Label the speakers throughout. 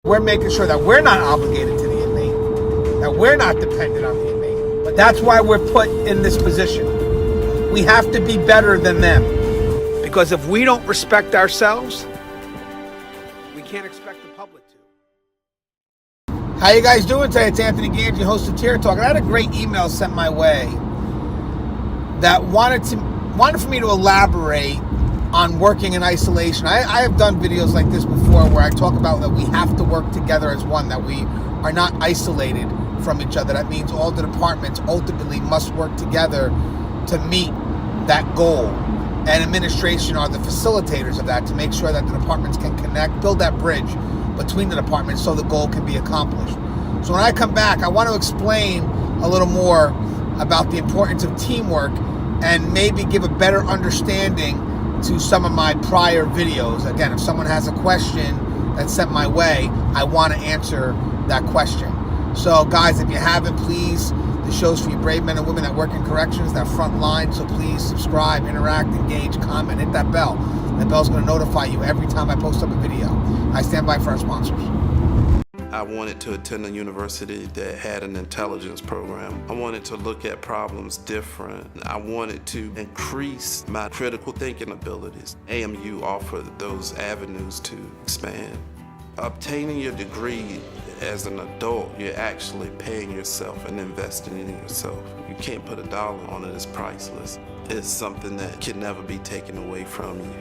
Speaker 1: We're making sure that we're not obligated to the inmate, that we're not dependent on the inmate. But that's why we're put in this position. We have to be better than them. Because if we don't respect ourselves, we can't expect the public to. How you guys doing today? It's Anthony Gangi, host of Tier Talk. And I had a great email sent my way that wanted for me to elaborate on working in isolation. I have done videos like this before where I talk about that we have to work together as one, that we are not isolated from each other. That means all the departments ultimately must work together to meet that goal. And administration are the facilitators of that, to make sure that the departments can connect, build that bridge between the departments so the goal can be accomplished. So when I come back, I want to explain a little more about the importance of teamwork and maybe give a better understanding to some of my prior videos. Again, if someone has a question that's sent my way, I want to answer that question. So guys, if you haven't, please, the show's for you brave men and women that work in corrections, that front line. So please subscribe, interact, engage, comment, hit that bell. That bell's going to notify you every time I post up a video. I stand by for our sponsors.
Speaker 2: I wanted to attend a university that had an intelligence program. I wanted to look at problems different. I wanted to increase my critical thinking abilities. AMU offered those avenues to expand. Obtaining your degree as an adult, you're actually paying yourself and investing in yourself. You can't put a dollar on it, it's priceless. It's something that can never be taken away from you.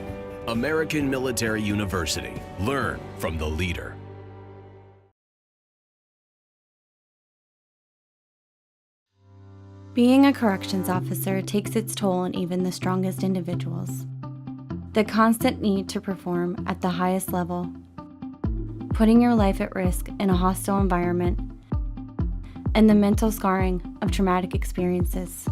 Speaker 3: American Military University. Learn from the leader.
Speaker 4: Being a corrections officer takes its toll on even the strongest individuals. The constant need to perform at the highest level, putting your life at risk in a hostile environment, and the mental scarring of traumatic experiences.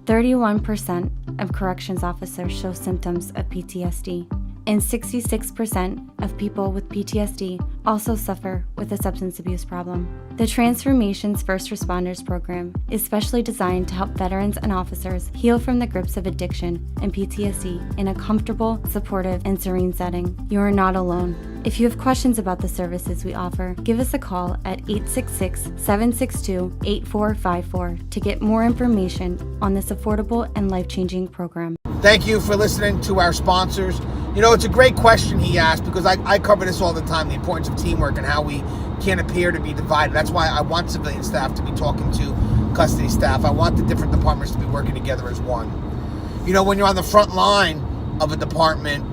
Speaker 4: 31% of corrections officers show symptoms of PTSD, and 66% of people with PTSD also suffer with a substance abuse problem. The Transformations First Responders program is specially designed to help veterans and officers heal from the grips of addiction and PTSD in a comfortable, supportive, and serene setting. You are not alone. If you have questions about the services we offer, give us a call at 866-762-8454 to get more information on this affordable and life-changing program.
Speaker 1: Thank you for listening to our sponsors. You know, it's a great question he asked, because I cover this all the time, the importance of teamwork and how we can't appear to be divided. That's why I want civilian staff to be talking to custody staff. I want the different departments to be working together as one. You know, when you're on the front line of a department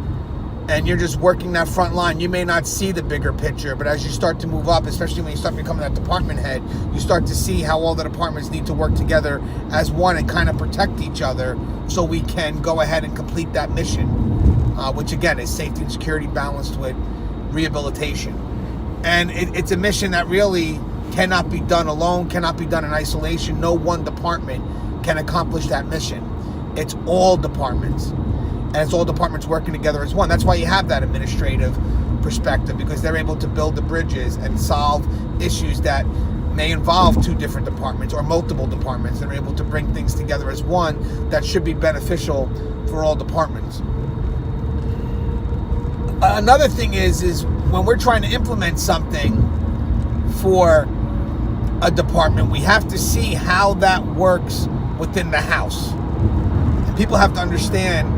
Speaker 1: and you're just working that front line, you may not see the bigger picture, but as you start to move up, especially when you start becoming that department head, you start to see how all the departments need to work together as one and kind of protect each other so we can go ahead and complete that mission, which again is safety and security balanced with rehabilitation. And it's a mission that really cannot be done alone, cannot be done in isolation. No one department can accomplish that mission. It's all departments. And it's all departments working together as one. That's why you have that administrative perspective, because they're able to build the bridges and solve issues that may involve two different departments or multiple departments. They're able to bring things together as one that should be beneficial for all departments. Another thing is when we're trying to implement something for a department, we have to see how that works within the house. And people have to understand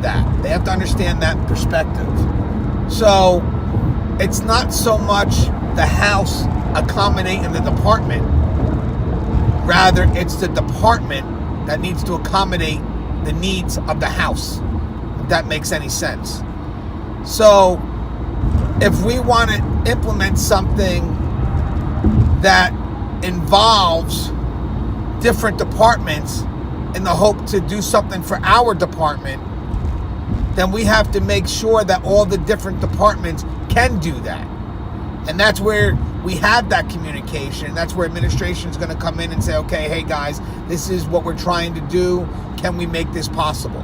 Speaker 1: that. They have to understand that perspective. So it's not so much the house accommodating the department. Rather, it's the department that needs to accommodate the needs of the house, if that makes any sense. So if we want to implement something that involves different departments in the hope to do something for our department, then we have to make sure that all the different departments can do that. And that's where we have that communication. That's where administration is going to come in and say, okay, hey guys, this is what we're trying to do. Can we make this possible?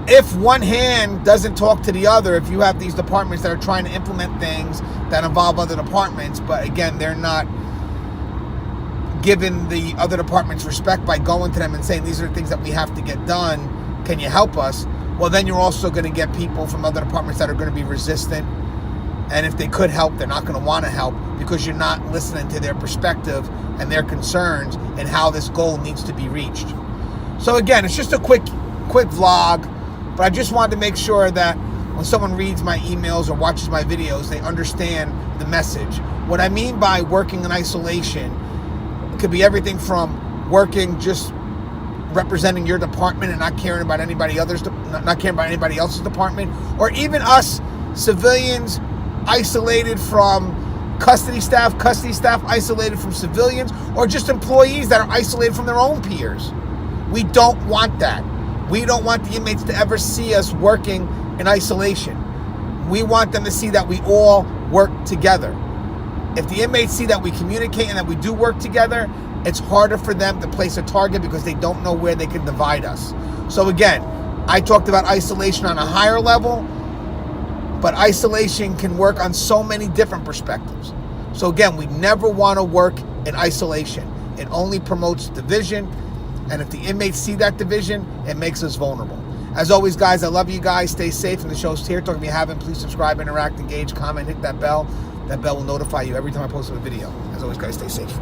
Speaker 1: If one hand doesn't talk to the other, if you have these departments that are trying to implement things that involve other departments, but again, they're not giving the other departments respect by going to them and saying, these are the things that we have to get done, can you help us? Well, then you're also going to get people from other departments that are going to be resistant. And if they could help, they're not going to want to help because you're not listening to their perspective and their concerns and how this goal needs to be reached. So again, it's just a quick vlog, but I just wanted to make sure that when someone reads my emails or watches my videos, they understand the message. What I mean by working in isolation could be everything from working just representing your department and not caring about anybody else's department, or even us civilians isolated from custody staff isolated from civilians, or just employees that are isolated from their own peers. We don't want that. We don't want the inmates to ever see us working in isolation. We want them to see that we all work together. If the inmates see that we communicate and that we do work together, it's harder for them to place a target because they don't know where they can divide us. So again, I talked about isolation on a higher level, but isolation can work on so many different perspectives. So again, we never want to work in isolation. It only promotes division, and if the inmates see that division, it makes us vulnerable. As always, guys, I love you guys. Stay safe, and the show's here. Talk if you haven't, please subscribe, interact, engage, comment, hit that bell. That bell will notify you every time I post a video. As always, guys, stay safe.